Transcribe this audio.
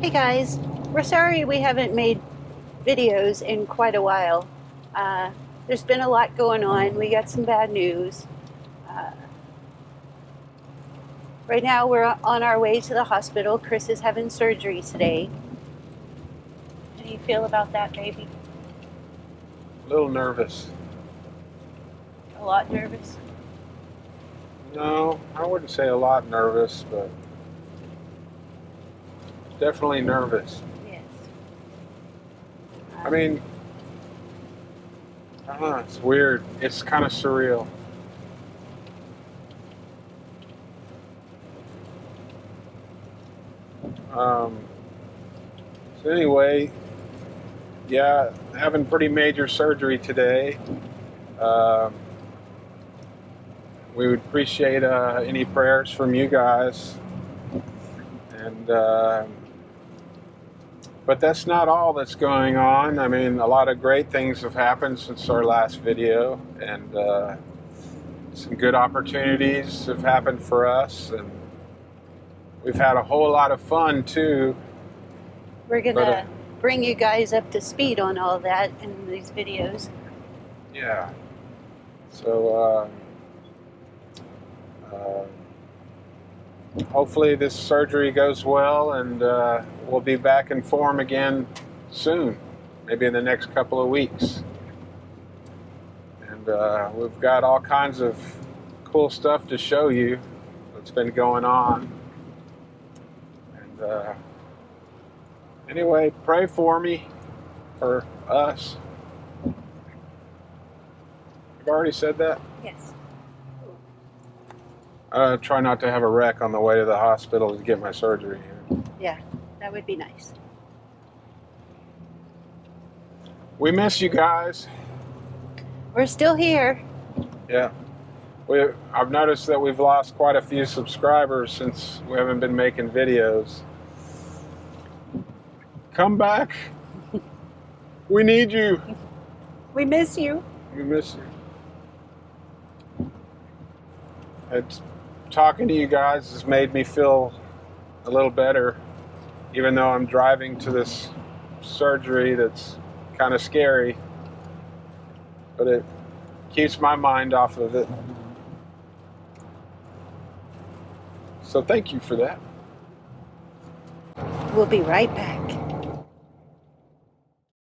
Hey guys, we're sorry we haven't made videos in quite a while. There's been a lot going on. We got some bad news. Uh, right now we're on our way to the hospital. Chris is having surgery today. How do you feel about that, baby? A little nervous. A lot nervous? No, I wouldn't say a lot nervous, but definitely nervous. Yes. I mean, I don't know, it's weird. It's kind of surreal. Um, so anyway, yeah, having pretty major surgery today. Um, we would appreciate any prayers from you guys. And but that's not all that's going on. I mean, a lot of great things have happened since our last video, and some good opportunities have happened for us, and we've had a whole lot of fun too. We're gonna bring you guys up to speed on all that in these videos. Yeah. So hopefully this surgery goes well, and we'll be back in form again soon, maybe in the next couple of weeks. And we've got all kinds of cool stuff to show you that's been going on. And anyway, pray for me, for us. I've already said that. Yes. Try not to have a wreck on the way to the hospital to get my surgery. Yeah, that would be nice. We miss you guys. We're still here. Yeah. I've noticed that we've lost quite a few subscribers since we haven't been making videos. Come back. We need you. We miss you. We miss you. Talking to you guys has made me feel a little better, even though I'm driving to this surgery that's kind of scary, but it keeps my mind off of it. So thank you for that. We'll be right back.